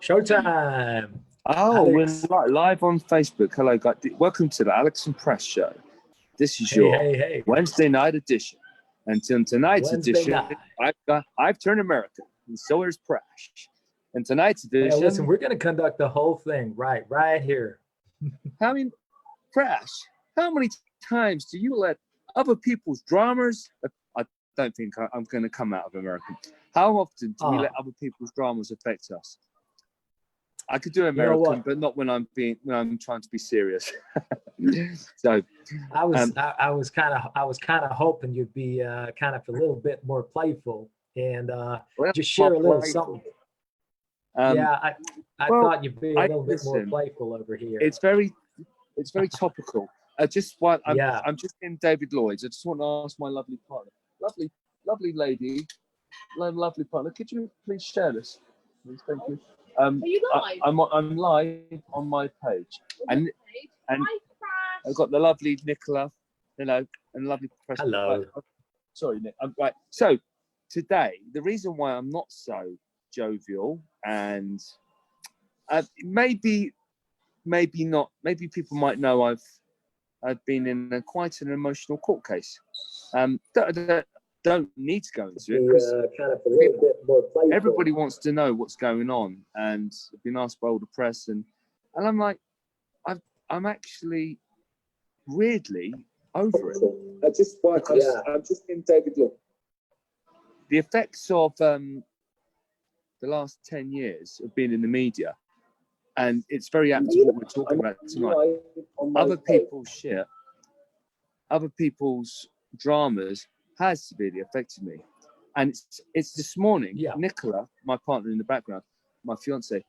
Showtime, Oh, we're Alex. live on Facebook. Hello, guys. Welcome to the Alex and Prash show. This is Hey, your hey, hey. Wednesday night edition. And in tonight's Wednesday edition, night. I've turned American, and so is Prash. And tonight's Hey, listen, edition, we're going to conduct the whole thing right here. how many Prash? How many times do you let other people's dramas? I don't think I'm going to come out of American. How often do we let other people's dramas affect us? I could do American, but not when I'm trying to be serious. So I was kind of hoping you'd be kind of a little bit more playful and just share a little something. I thought you'd be a little bit more playful over here. It's very topical. I'm just in David Lloyd's. I just want to ask my lovely partner, lovely lady, lovely partner. Could you please share this? Please, thank you. Are you live? I'm live on my page, and I've got the lovely Nicola, hello, and lovely Prash. Hello. Sorry, Nick. Right. So today, the reason why I'm not so jovial and maybe not. Maybe people might know I've been in quite an emotional court case. Don't need to go into it because kind of a little bit more playful. Everybody wants to know what's going on, and I've been asked by all the press, and I'm like, I'm actually weirdly over it. I'm just in David Lloyd. The effects of the last 10 years of being in the media, and it's very apt to what we're talking about tonight. Other people's shit, other people's dramas has severely affected me. And it's this morning, Nicola, my partner in the background, my fiance,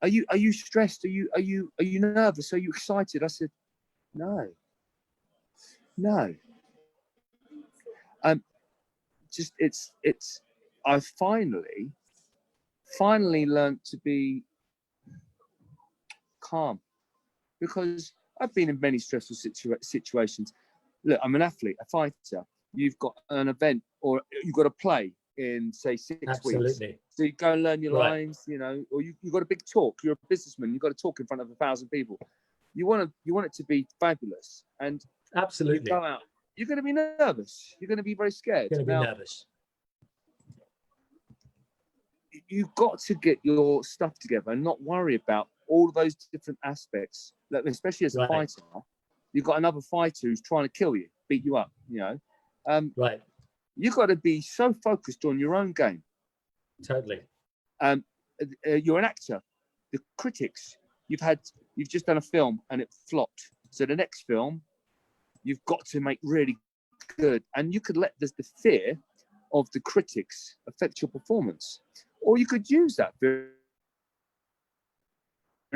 are you stressed? Are you nervous? Are you excited? I said, no. I finally learned to be calm, because I've been in many stressful situations. Look, I'm an athlete, a fighter. You've got an event, or you've got to play in, say, 6 weeks. So you go and learn your lines, or you've got a big talk. You're a businessman. You've got to talk in front of 1,000 people. You want it to be fabulous. And absolutely, you go out. You're going to be nervous. You're going to be very scared. You're going to be nervous. You've got to get your stuff together and not worry about all of those different aspects. Especially as a fighter, you've got another fighter who's trying to kill you, beat you up. You've got to be so focused on your own game. Totally. You're an actor. The critics, you've just done a film and it flopped. So the next film, you've got to make really good. And you could let the fear of the critics affect your performance. Or you could use that in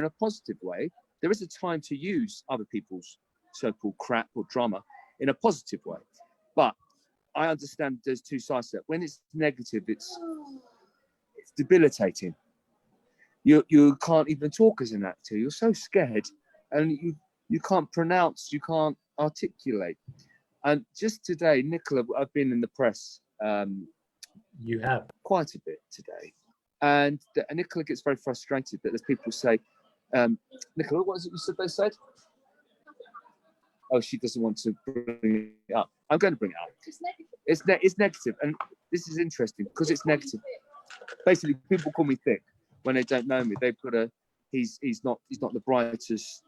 a positive way. There is a time to use other people's so-called crap or drama in a positive way. But I understand there's two sides to it. When it's negative, it's debilitating. You can't even talk as an actor. You're so scared, and you can't pronounce, you can't articulate. And just today, Nicola, I've been in the press. You have quite a bit today, and Nicola gets very frustrated that there's people say, Nicola, what is it you said they said? Oh, she doesn't want to bring it up. I'm going to bring it up. It's negative, and this is interesting because it's negative. Basically, people call me thick when they don't know me. They've got he's not the brightest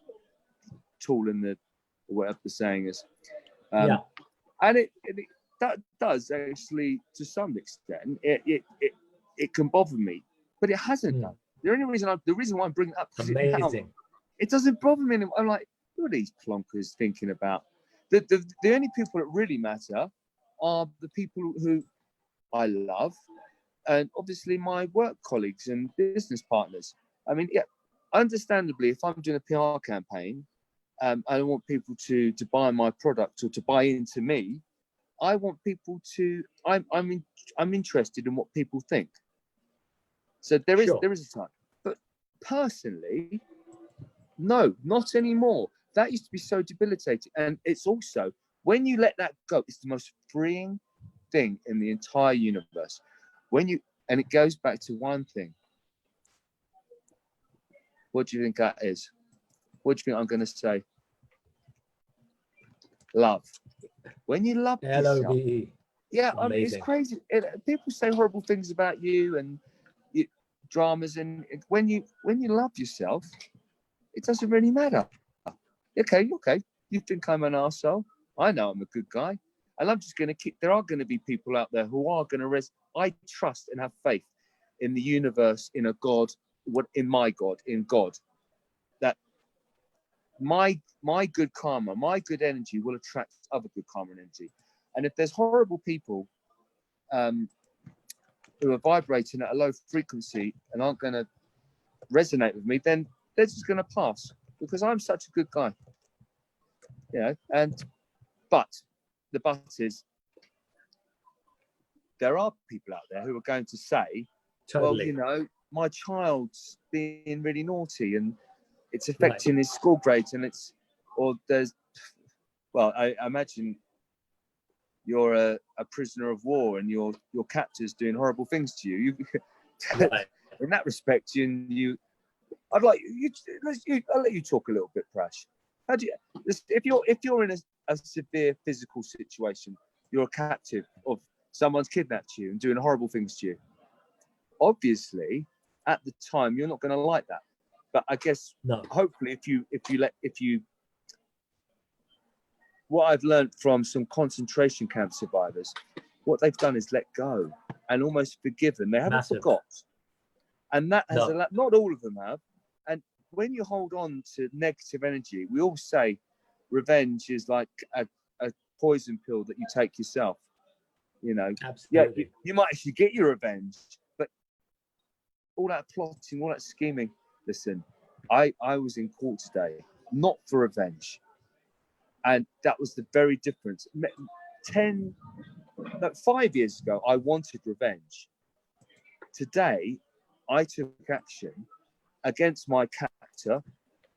tool in the, whatever the saying is. And that does actually, to some extent, it can bother me, but it hasn't done. The reason why I'm bringing it up, amazing. It doesn't bother me anymore. I'm like, what are these plonkers thinking about? The only people that really matter are the people who I love, and obviously my work colleagues and business partners. I mean, understandably, if I'm doing a PR campaign, I want people to buy my product or to buy into me. I want people to. I'm interested in what people think. So there is a time, but personally, no, not anymore. That used to be so debilitating, and it's also when you let that go, it's the most freeing thing in the entire universe. And it goes back to one thing: What do you think that is? What do you think I'm going to say? Love. When you love yourself. L-O-V-E. Yeah, it's crazy. People say horrible things about you and dramas, and when you love yourself, it doesn't really matter. Okay. You think I'm an arsehole? I know I'm a good guy. And I'm just going to keep, there are going to be people out there who are going to I trust and have faith in the universe, in a God, in God, that my good karma, my good energy will attract other good karma and energy. And if there's horrible people who are vibrating at a low frequency and aren't going to resonate with me, then they're just going to pass, because I'm such a good guy. You know, but the but is, there are people out there who are going to say, well, you know, my child's being really naughty and it's affecting his school grades, and I imagine you're a prisoner of war and your captor's doing horrible things to you. In that respect, I'll let you talk a little bit, Prash. How do you, if you're in a severe physical situation, you're a captive of someone's kidnapped you and doing horrible things to you. Obviously, at the time, you're not going to like that. But I guess hopefully, what I've learned from some concentration camp survivors, what they've done is let go and almost forgiven. They haven't forgot, and that has not all of them have. And when you hold on to negative energy, we all say revenge is like a poison pill that you take yourself. You know, absolutely. You might actually get your revenge, but all that plotting, all that scheming. Listen, I was in court today, not for revenge. And that was the very difference. 5 years ago, I wanted revenge. Today, I took action against my captor,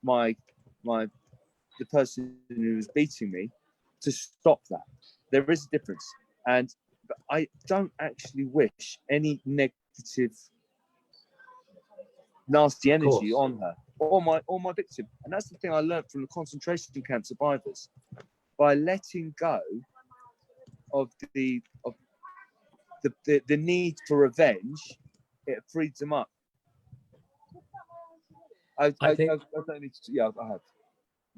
the person who was beating me, to stop that. There is a difference. But I don't actually wish any negative, nasty energy on her or my victim. And that's the thing I learned from the concentration camp survivors. By letting go of the need for revenge, it frees them up. I don't need to. Yeah, I have.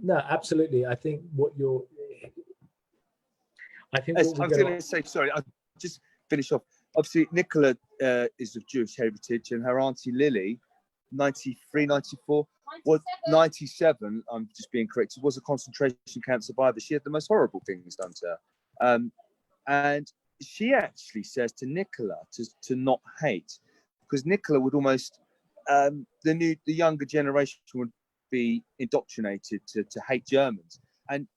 No, absolutely. I think what you're. I was going to say, sorry, I'll just finish off. Obviously, Nicola is of Jewish heritage, and her auntie Lily, 93, 94, was 97, I'm just being corrected, was a concentration camp survivor. She had the most horrible things done to her. And she actually says to Nicola to not hate, because Nicola would almost, the younger generation would be indoctrinated to hate Germans. And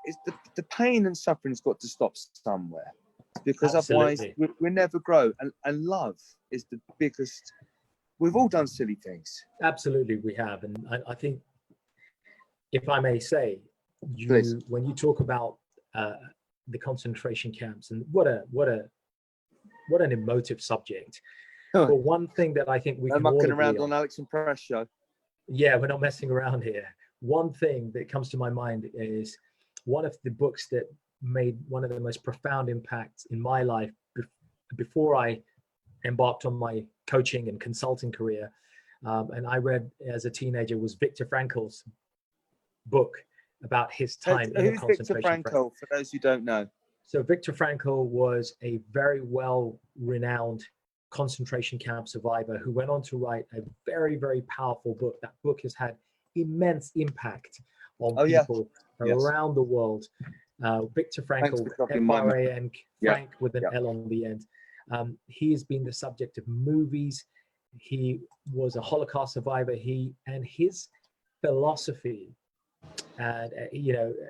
it's the pain and suffering has got to stop somewhere, because otherwise we never grow. And love is the biggest. We've all done silly things. Absolutely, we have. And I think, if I may say, when you talk about the concentration camps, and what an emotive subject. But one thing that I think we can all agree on. Mucking around on Alex and Prash show. Yeah, we're not messing around here. One thing that comes to my mind is one of the books that made one of the most profound impacts in my life before I embarked on my coaching and consulting career. And I read as a teenager was Viktor Frankl's book about his time in a concentration camp. Viktor Frankl, for those who don't know? So Viktor Frankl was a very well-renowned concentration camp survivor who went on to write a very, very powerful book. That book has had immense impact on people around the world. Viktor Frankl, F-R-A-N, Frank with an L on the end. He's been the subject of movies. He was a Holocaust survivor. His philosophy, and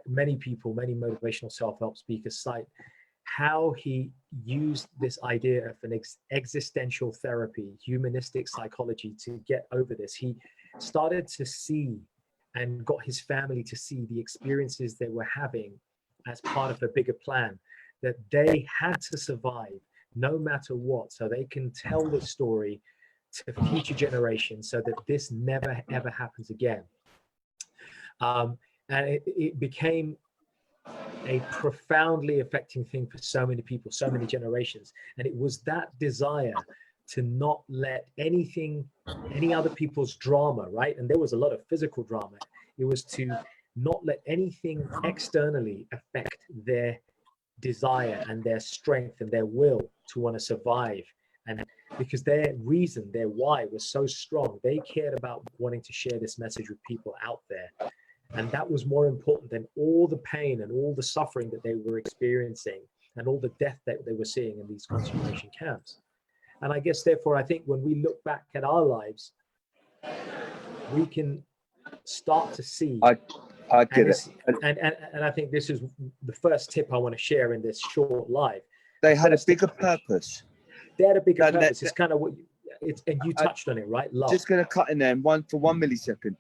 many motivational self-help speakers cite how he used this idea of an existential therapy, humanistic psychology, to get over this. He started to see and got his family to see the experiences they were having as part of a bigger plan, that they had to survive no matter what, so they can tell the story to future generations so that this never, ever happens again. And it became a profoundly affecting thing for so many people, so many generations. And it was that desire to not let anything, any other people's drama, right? And there was a lot of physical drama. It was to not let anything externally affect their desire and their strength and their will to want to survive. And because their reason, their why was so strong, they cared about wanting to share this message with people out there. And that was more important than all the pain and all the suffering that they were experiencing and all the death that they were seeing in these concentration camps. And I guess, therefore, I think when we look back at our lives, we can start to see. I get it. And I think this is the first tip I want to share in this short live. They had a bigger purpose. They had a bigger purpose. It's kind of what it's, and you touched on it, right? Love. Just going to cut in there for 1 millisecond.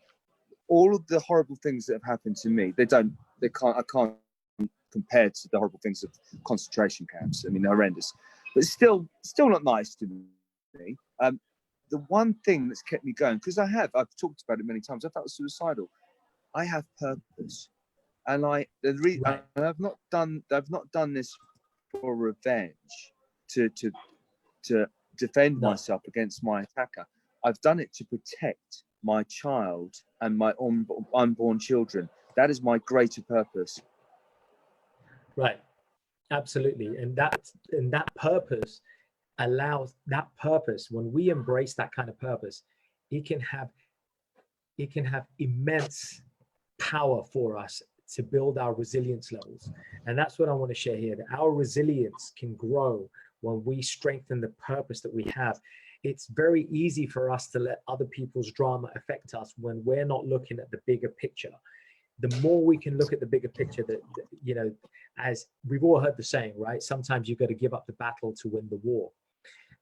All of the horrible things that have happened to me, I can't compare to the horrible things of concentration camps. I mean, they're horrendous, but it's still not nice to me. The one thing that's kept me going, because I've talked about it many times, I felt suicidal. I have purpose, and I've not done this for revenge to defend myself against my attacker. I've done it to protect my child and my unborn children. That is my greater purpose. Right, absolutely, and that purpose allows that purpose. When we embrace that kind of purpose, it can have immense power for us to build our resilience levels. And that's what I want to share here, that our resilience can grow when we strengthen the purpose that we have. It's very easy for us to let other people's drama affect us when we're not looking at the bigger picture. The more we can look at the bigger picture, that you know, as we've all heard the saying, right? Sometimes you've got to give up the battle to win the war.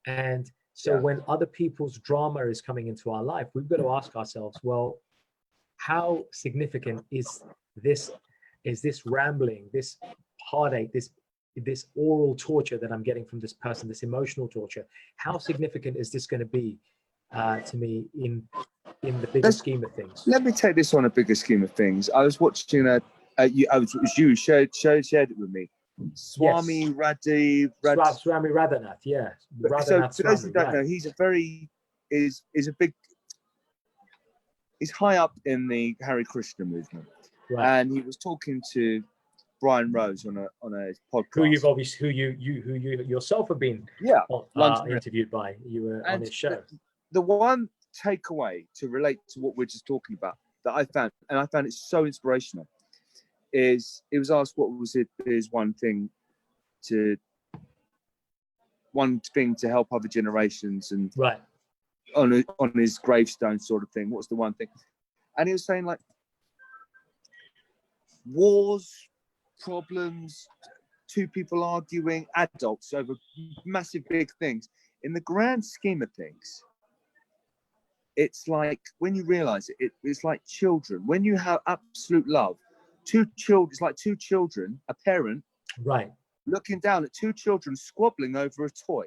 And so when other people's drama is coming into our life, we've got to ask ourselves, well, how significant is this rambling, this heartache, this oral torture that I'm getting from this person, this emotional torture? How significant is this going to be to me in the bigger scheme of things? Let me take this on a bigger scheme of things. I was watching you shared it with me. Swami Radhanath, yeah. So for those who don't know, he's high up in the Hare Krishna movement, right. And he was talking to Brian Rose on a podcast. Who you yourself have been interviewed by. You were on his show. The one takeaway to relate to what we're just talking about that I found it so inspirational, is it was asked what was his one thing to help other generations, and right on his gravestone sort of thing. What's the one thing? And he was saying, like, wars, problems, two people arguing, adults over massive big things. In the grand scheme of things, it's like, when you realize it's like children. When you have absolute love, it's like two children, a parent, right, looking down at two children squabbling over a toy.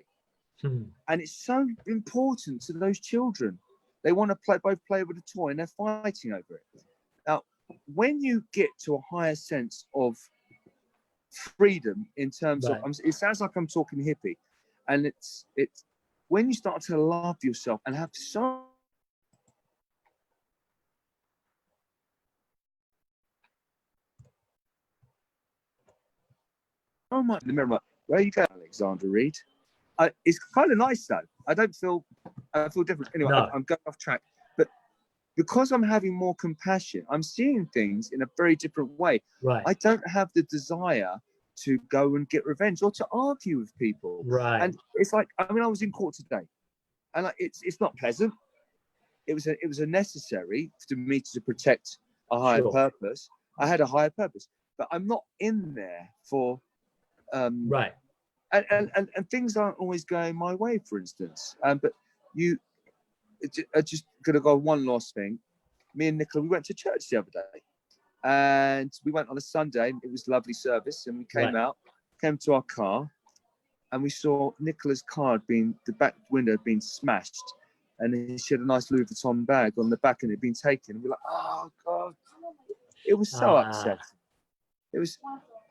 And it's so important to those children. They want to both play with a toy, and they're fighting over it. Now, when you get to a higher sense of freedom in terms of, it sounds like I'm talking hippie, and it's when you start to love yourself and have so much. Remember, where you go, Alexander Reid? It's kind of nice though. I feel different. Anyway, no. I'm going off track, but because I'm having more compassion, I'm seeing things in a very different way. Right. I don't have the desire to go and get revenge or to argue with people. Right. And it's like, I was in court today, and it's not pleasant. It was a necessary for me to protect a higher purpose. I had a higher purpose, but I'm not in there for right. And things aren't always going my way, for instance. But I just gonna go one last thing. Me and Nicola, we went to church the other day, and we went on a Sunday. It was a lovely service, and we came to our car, and we saw Nicola's car the back window had been smashed, and then she had a nice Louis Vuitton bag on the back, and it had been taken. And we're like, oh God, it was so upsetting. It was,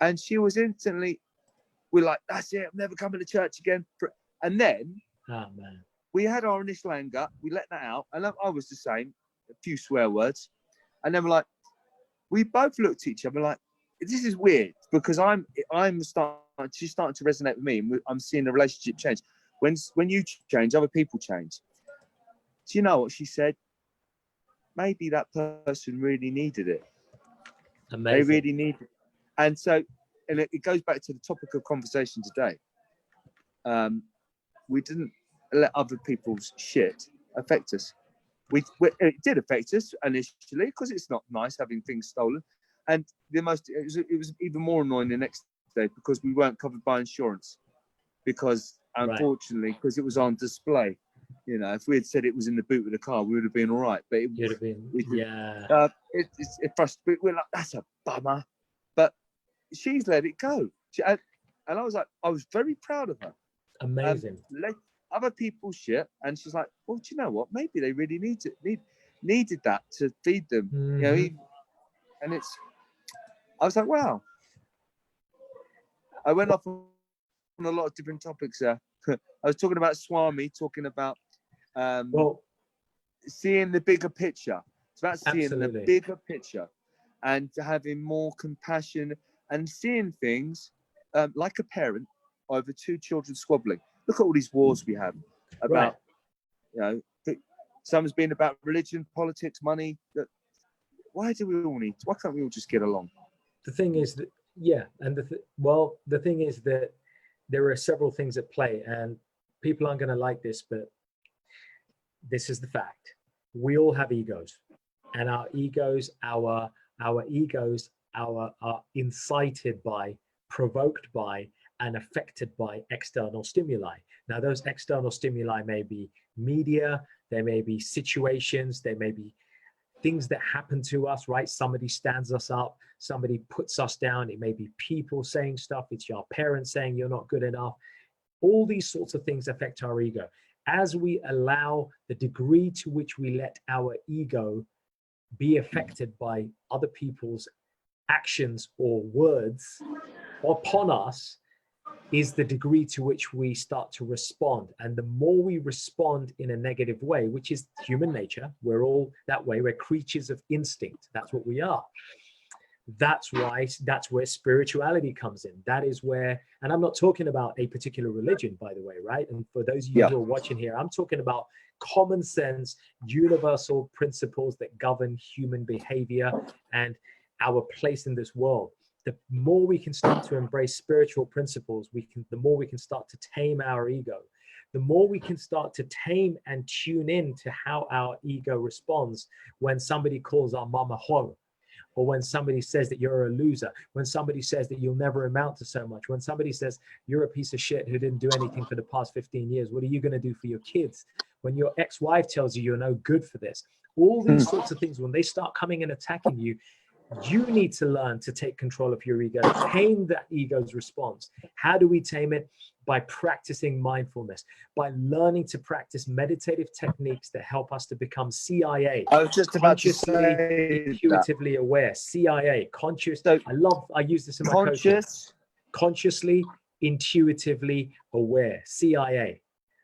and she was instantly, we're like, that's it, I'm never coming to church again. And then we had our initial anger, we let that out, and I was the same, a few swear words, and then we're like, we both looked at each other like, this is weird, because she's starting to resonate with me, and I'm seeing the relationship change. When you change, other people change. Do you know what she said? Maybe that person really needed it. Amazing. They really needed it. And so, and it goes back to the topic of conversation today. We didn't let other people's shit affect us. It did affect us initially, because it's not nice having things stolen. And it was even more annoying the next day, because we weren't covered by insurance, because unfortunately, because it was on display. You know, if we had said it was in the boot of the car, we would have been all right. But it would have been, it frustrated. We're like, that's a bummer. But she's let it go. And I was like, I was very proud of her. Amazing. Let other people's shit, and she's like, well, do you know what? Maybe they really needed that to feed them. You know, and I was like, wow. I went off on a lot of different topics there. I was talking about Swami, talking about seeing the bigger picture. It's about seeing the bigger picture and having more compassion and seeing things like a parent over two children squabbling. Look at all these wars we have about, you know, someone's been about religion, politics, money. Why can't we all just get along? The thing is that, the thing is that there are several things at play, and people aren't going to like this, but this is the fact. We all have egos, and our egos are incited by, provoked by, and affected by external stimuli. Now, those external stimuli may be media, there may be situations, there may be things that happen to us, right? Somebody stands us up, somebody puts us down. It may be people saying stuff. It's your parents saying you're not good enough. All these sorts of things affect our ego. As we allow the degree to which we let our ego be affected by other people's actions or words upon us, is the degree to which we start to respond. And the more we respond in a negative way, which is human nature, we're all that way, we're creatures of instinct. That's what we are. That's where spirituality comes in. That is where, and I'm not talking about a particular religion, by the way, right? And for those of you who are watching here, I'm talking about common sense, universal principles that govern human behavior and our place in this world. The more we can start to embrace spiritual principles, the more we can start to tame our ego. The more we can start to tame and tune in to how our ego responds when somebody calls our mama whore, or when somebody says that you're a loser, when somebody says that you'll never amount to so much, when somebody says you're a piece of shit who didn't do anything for the past 15 years, what are you going to do for your kids? When your ex-wife tells you you're no good for this, all these sorts of things, when they start coming and attacking you, you need to learn to take control of your ego, tame that ego's response. How do we tame it? By practicing mindfulness, by learning to practice meditative techniques that help us to become CIA. I was just about to say intuitively that. Aware, CIA, conscious. So I use this in my coaching. Consciously, intuitively aware, CIA.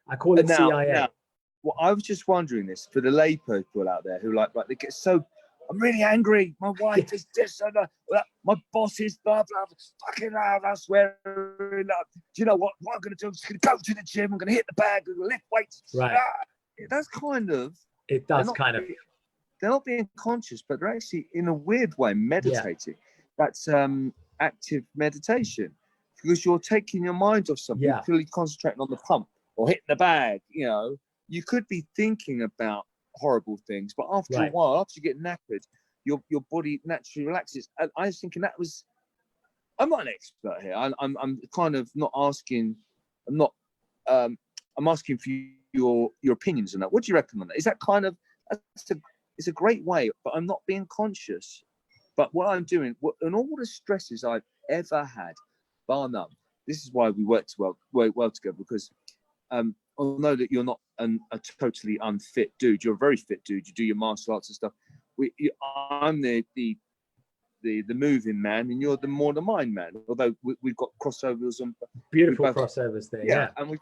I call it CIA. Now, well, I was just wondering this for the lay people out there who like they get so, I'm really angry. My wife is this and my boss is blah, blah, blah. Fucking hell, I swear. Do you know what? What I'm going to do? I'm just going to go to the gym. I'm going to hit the bag. I'm going to lift weights. Right. That's kind of. It does kind of. They're not being conscious, but they're actually, in a weird way, meditating. Yeah. That's active meditation, because you're taking your mind off something, purely concentrating on the pump or hitting the bag. You know, you could be thinking about horrible things, but after a while, after you get knackered, your body naturally relaxes. And I was thinking I'm not an expert here. I'm kind of not asking. I'm asking for your opinions on that. What do you reckon on that? Is that kind of it's a great way, but I'm not being conscious. But what I'm doing, and all the stresses I've ever had, bar none. This is why we work well together, because although that you're not a totally unfit dude. You're a very fit dude. You do your martial arts and stuff. I'm the moving man, and you're the more the mind man. Although we've got crossovers and beautiful crossovers there. Yeah, and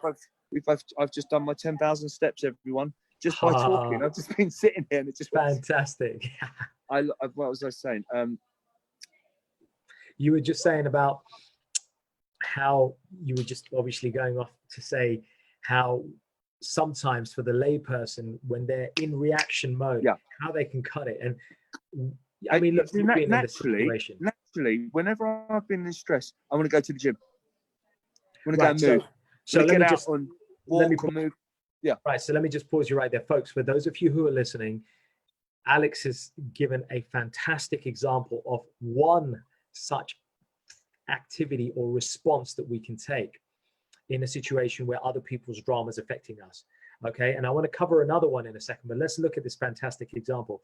I've just done my 10,000 steps, everyone, just by talking. I've just been sitting here, and it just fantastic. what was I saying? You were just saying about how you were just obviously going off to say how sometimes for the layperson, when they're in reaction mode, how they can cut it. And I mean, look, naturally, whenever I've been in stress, I want to go to the gym. I want to go and move. So let me just walk and move. Yeah. Right. So let me just pause you right there, folks. For those of you who are listening, Alex has given a fantastic example of one such activity or response that we can take in a situation where other people's drama is affecting us. Okay. And I want to cover another one in a second, but let's look at this fantastic example.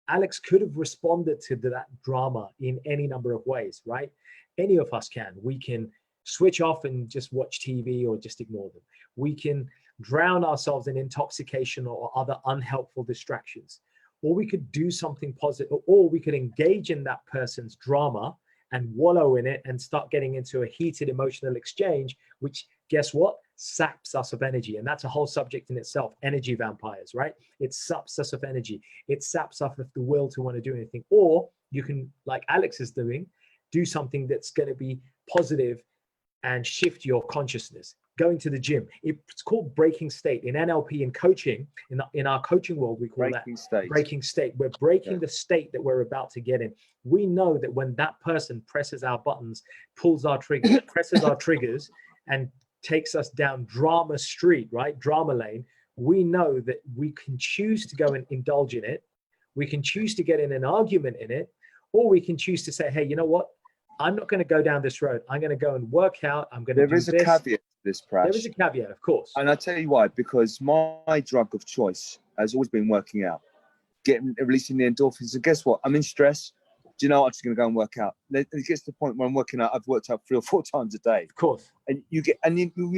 Alex could have responded to that drama in any number of ways, right? Any of us can. We can switch off and just watch TV or just ignore them. We can drown ourselves in intoxication or other unhelpful distractions. Or we could do something positive, or we could engage in that person's drama and wallow in it and start getting into a heated emotional exchange, which, guess what? Saps us of energy. And that's a whole subject in itself, energy vampires, right? It saps us of energy. It saps us of the will to want to do anything. Or you can, like Alex is doing, do something that's going to be positive and shift your consciousness. Going to the gym. It's called breaking state. In NLP and coaching, in our coaching world, we call breaking state. We're breaking the state that we're about to get in. We know that when that person presses our buttons, pulls our triggers, presses our triggers, and takes us down drama street, right? Drama lane, we know that we can choose to go and indulge in it. We can choose to get in an argument in it, or we can choose to say, hey, you know what? I'm not going to go down this road. I'm going to go and work out. I'm going to do this. There is a caveat to this, Prash. There is a caveat, of course. And I'll tell you why. Because my drug of choice has always been working out, releasing the endorphins. And guess what? I'm in stress. Do you know what? I'm just going to go and work out. It gets to the point where I'm working out. I've worked out 3 or 4 times a day. Of course. And you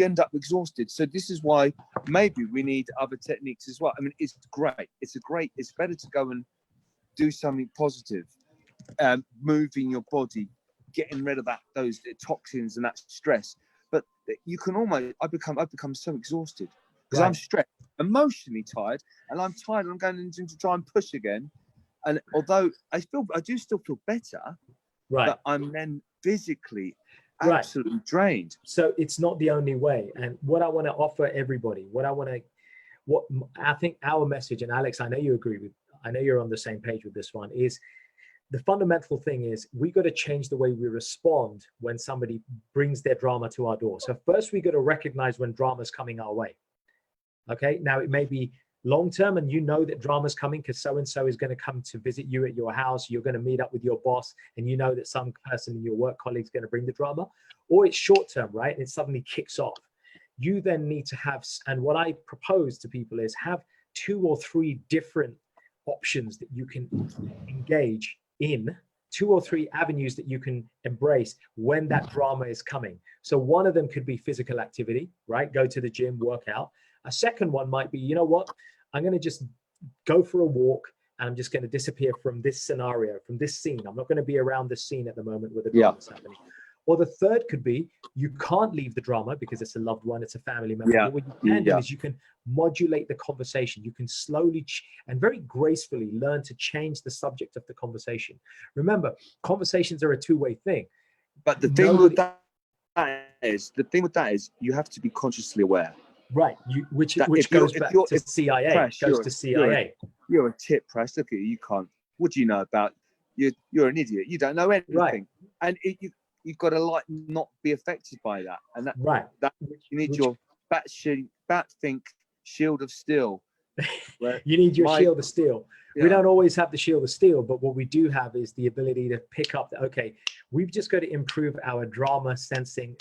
end up exhausted. So this is why maybe we need other techniques as well. I mean, it's great. It's better to go and do something positive, moving your body, getting rid of those toxins and that stress. But you can I've become so exhausted because I'm stressed, emotionally tired, and I'm tired. I'm going into to try and push again. And although I do still feel better, but I'm then physically absolutely drained. So it's not the only way. And what I want to offer everybody, what I think our message, and Alex, I know you agree with, I know you're on the same page with this one, is the fundamental thing is we got to change the way we respond when somebody brings their drama to our door. So first we got to recognize when drama is coming our way. Okay. Now it may be long-term and you know that drama is coming because so-and-so is going to come to visit you at your house. You're going to meet up with your boss and you know that some person in your work colleague is going to bring the drama, or it's short-term, right? And it suddenly kicks off. You then need to have, and what I propose to people is have 2 or 3 different options that you can engage in, 2 or 3 avenues that you can embrace when that drama is coming. So one of them could be physical activity, right? Go to the gym, work out. A second one might be, you know what? I'm going to just go for a walk and I'm just going to disappear from this scenario, from this scene. I'm not going to be around this scene at the moment where the drama is happening. Or the third could be you can't leave the drama because it's a loved one, it's a family member. But what you can do is you can modulate the conversation. You can slowly and very gracefully learn to change the subject of the conversation. Remember, conversations are a 2-way thing. But the thing with that is you have to be consciously aware. Right, which goes back to CIA. Prash, you're a tip, Prash. Look at you. You can't. What do you know about? You're an idiot. You don't know anything. Right. And you've got to not be affected by that. And that you need your bat think shield of steel. You need your shield of steel. Yeah. We don't always have the shield of steel, but what we do have is the ability to pick up. Okay, we've just got to improve our drama sensing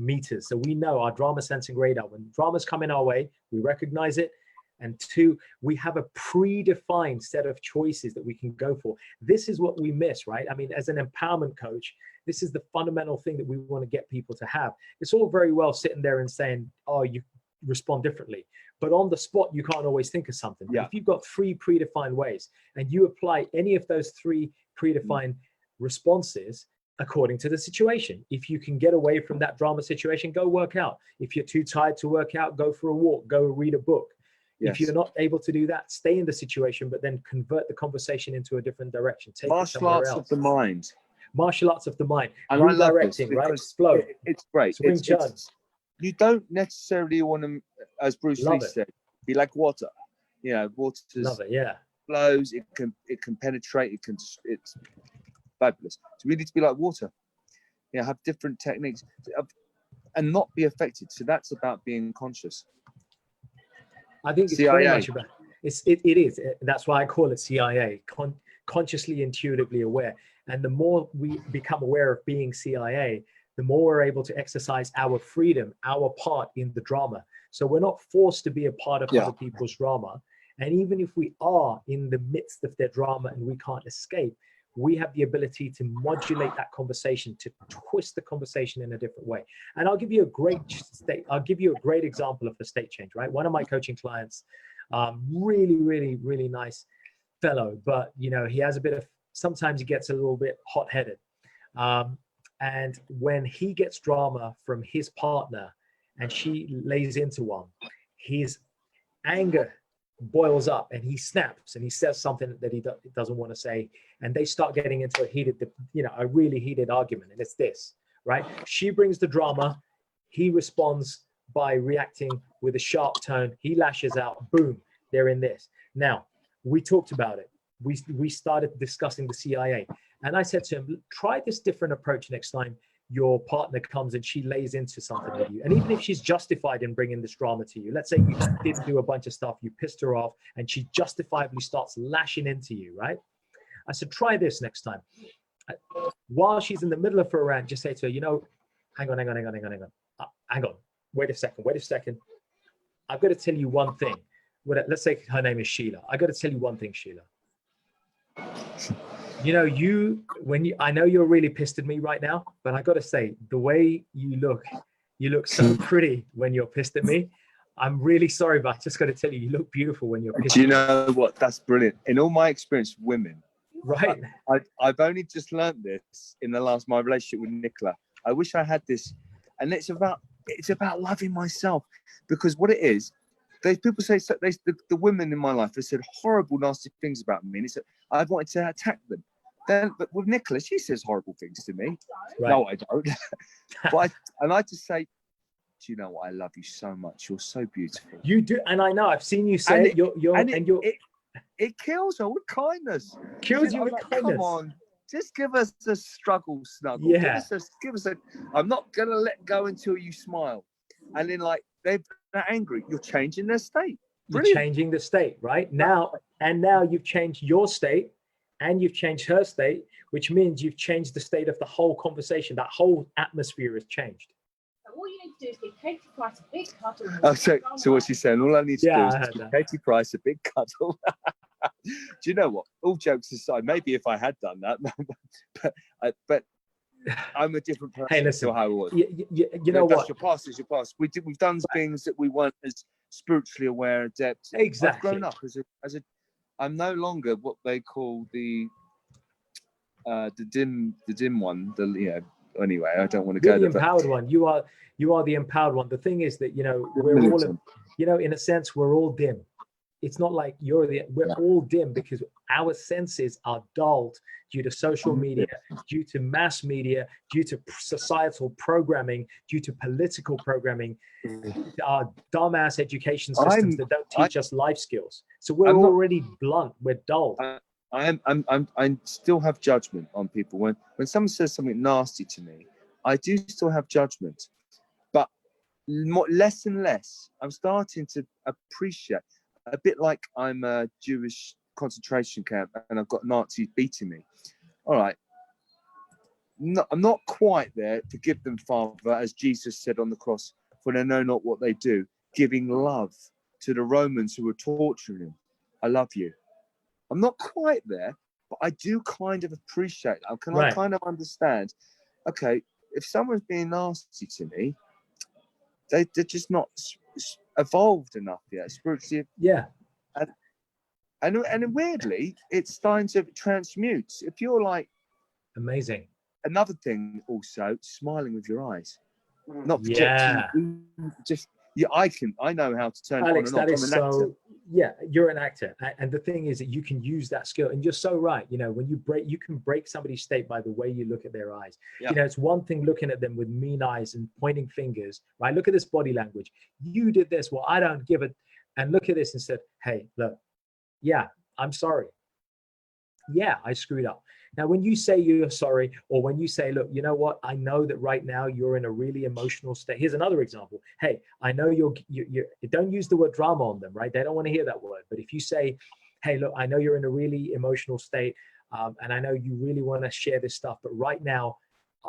meters. So we know our drama sensing radar. When drama's coming our way, we recognize it. And 2, we have a predefined set of choices that we can go for. This is what we miss, right? I mean, as an empowerment coach, this is the fundamental thing that we want to get people to have. It's all very well sitting there and saying, oh, you respond differently. But on the spot, you can't always think of something. Yeah. If you've got 3 predefined ways and you apply any of those 3 predefined responses according to the situation, if you can get away from that drama situation, go work out. If you're too tired to work out, go for a walk, go read a book. Yes. If you're not able to do that, stay in the situation, but then convert the conversation into a different direction. Take martial arts of the mind. Martial arts of the mind. And redirecting, right? Flow. It's great. Swing Chun. You don't necessarily want to, as Bruce Lee said, be like water. You know, water flows. It can penetrate. It's fabulous. So we need to be like water. You know, have different techniques and not be affected. So that's about being conscious. I think it's very much about it is. That's why I call it CIA, consciously, intuitively aware. And the more we become aware of being CIA, the more we're able to exercise our freedom, our part in the drama. So we're not forced to be a part of other people's drama. And even if we are in the midst of their drama and we can't escape, we have the ability to modulate that conversation, to twist the conversation in a different way. And I'll give you a great example of the state change, right? One of my coaching clients, really, really, really nice fellow, but you know, he has a bit of, sometimes he gets a little bit hot-headed. And when he gets drama from his partner and she lays into one, his anger boils up and he snaps and he says something that he doesn't want to say, and they start getting into a really heated argument. And it's this, right? She brings the drama, he responds by reacting with a sharp tone, he lashes out, boom, they're in this. Now, we talked about it. We started discussing the CIA, and I said to him, try this different approach next time your partner comes and she lays into something with you. And even if she's justified in bringing this drama to you, let's say you didn't do a bunch of stuff, you pissed her off, and she justifiably starts lashing into you, right? I said, try this next time. While she's in the middle of her rant, just say to her, you know, hang on. Wait a second. I've got to tell you one thing. Let's say her name is Sheila. I got to tell you one thing, Sheila. You know, I know you're really pissed at me right now, but I got to say, the way you look so pretty when you're pissed at me. I'm really sorry, but I just got to tell you, you look beautiful when you're pissed. Do you know what? That's brilliant. In all my experience with women, right? I've only just learned this in my relationship with Nicola. I wish I had this, and it's about loving myself, because what it is, people say the women in my life have said horrible, nasty things about me, and it's I've wanted to attack them. But with Nicola, she says horrible things to me. Right. No, I don't. And I just say, do you know what? I love you so much. You're so beautiful. You do, and I know I've seen you say it kills her with kindness. Kills you with kindness. Come on, just give us a struggle snuggle. Yeah. Give us a. I'm not gonna let go until you smile. And then they're angry. You're changing their state. Brilliant. You're changing the state right now, and now you've changed your state, and you've changed her state, which means you've changed the state of the whole conversation. That whole atmosphere has changed. All you need to do is give Katie Price a big cuddle. Oh, so what she's saying, all I need to do is give Katie Price a big cuddle. Do you know what? All jokes aside, maybe if I had done that, but I'm a different person. Hey, listen, to how I was. You know what? Your past is your past. We've done things that we weren't as spiritually aware, adept. Exactly. I've grown up as a. I'm no longer what they call the dim one. Anyway, I don't want to go there. The empowered one. You are the empowered one. The thing is that we're all, in a sense, we're all dim. It's not like we're all dim because our senses are dulled due to social media, due to mass media, due to societal programming, due to political programming, our dumbass education systems that don't teach us life skills. So we're already blunt. We're dull. I still have judgment on people. When someone says something nasty to me, I do still have judgment, but less and less. I'm starting to appreciate. A bit like I'm a Jewish concentration camp and I've got Nazis beating me. All right. I'm not quite there. Forgive them, Father, as Jesus said on the cross, for they know not what they do, giving love to the Romans who were torturing him. I love you. I'm not quite there, but I do kind of appreciate that. I kind of understand, okay, if someone's being nasty to me, they're just not evolved enough yet spiritually. Yeah. And weirdly, it's starting to transmute. If you're like, amazing. Another thing also, smiling with your eyes, not projecting. Just I know how to turn Alex, on and off. I'm an actor. Yeah, you're an actor, and the thing is that you can use that skill, and you're so right. You know, when you can break somebody's state by the way you look at their eyes. Yeah. You know, it's one thing looking at them with mean eyes and pointing fingers, right? Look at this body language. You did this. Well, I don't give it. And look at this and said, hey, look, yeah, I'm sorry. Yeah, I screwed up. Now, when you say you're sorry, or when you say, look, you know what, I know that right now you're in a really emotional state. Here's another example. Hey, I know you don't use the word drama on them, right? They don't want to hear that word. But if you say, hey, look, I know you're in a really emotional state, and I know you really want to share this stuff, but right now,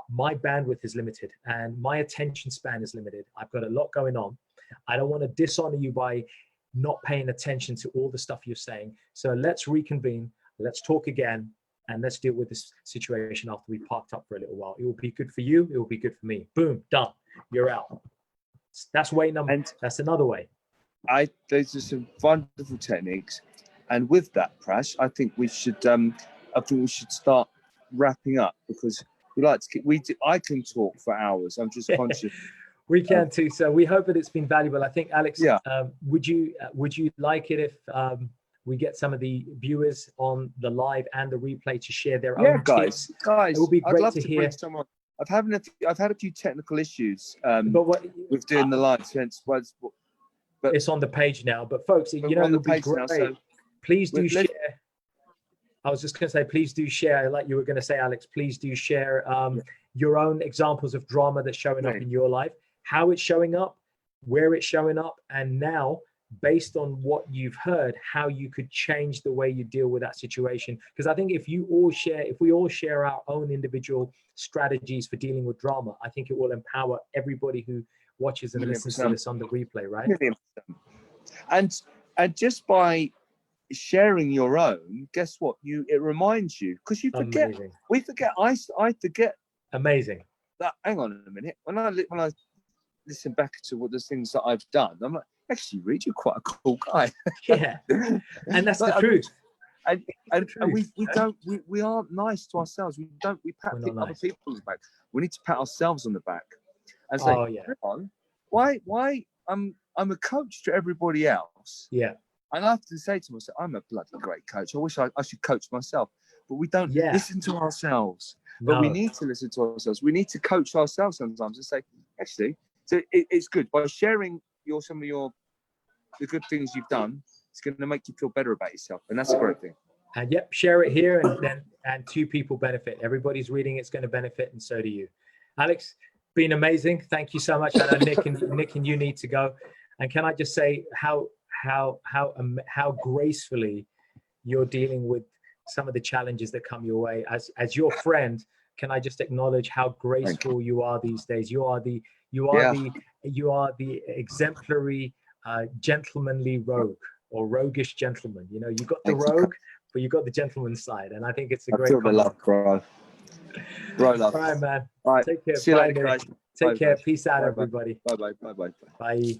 my bandwidth is limited and my attention span is limited. I've got a lot going on. I don't want to dishonor you by not paying attention to all the stuff you're saying. So let's reconvene. Let's talk again. And let's deal with this situation after we parked up for a little while. It will be good for you. It will be good for me. Boom, done. You're out. That's way number. And that's another way. Those are some wonderful techniques. And with that, Prash, I think we should. I think we should start wrapping up because we like to keep. I can talk for hours. I'm just conscious. We can too. So we hope that it's been valuable. I think, Alex. Yeah. Would you like it if we get some of the viewers on the live and the replay to share their own tips? Guys, it would be great I'd love to hear. Bring someone. I've had a few technical issues with doing the live, but it's on the page now. But folks, you know, it would be great. Now, so please do share. I was just going to say, please do share, like you were going to say, Alex. Please do share your own examples of drama that's showing up in your life, how it's showing up, where it's showing up, and now, based on what you've heard, how you could change the way you deal with that situation. Because I think if we all share our own individual strategies for dealing with drama, I think it will empower everybody who watches and listens to this on the replay, right? And just by sharing your own, guess what? It reminds you, because you forget. Amazing. We forget. I forget. Amazing. That. Hang on a minute. When I listen back to what the things that I've done, I'm like, actually, Reid, you're quite a cool guy. Yeah, and that's the truth. And we aren't nice to ourselves. We pat other people on the back. We need to pat ourselves on the back and say, hang on, why I'm a coach to everybody else. Yeah. And I have to say to myself, I'm a bloody great coach. I wish I should coach myself. But we don't listen to ourselves. No. But we need to listen to ourselves. We need to coach ourselves sometimes and say, actually, so it's good. By sharing some of the good things you've done, it's going to make you feel better about yourself. And that's a great thing. And share it here and two people benefit. Everybody's reading it's going to benefit, and so do you. Alex, been amazing. Thank you so much. I know Nick and you need to go. And can I just say how gracefully you're dealing with some of the challenges that come your way. As your friend, can I just acknowledge how graceful you are these days? You are the exemplary gentlemanly rogue or roguish gentleman. You know, you got the rogue, but you got the gentleman side, and I think it's a great. I feel the love, bro. Love. All right, man. All right. Take care. See you later, guys. Take care. Peace out, everybody. Bye. Bye.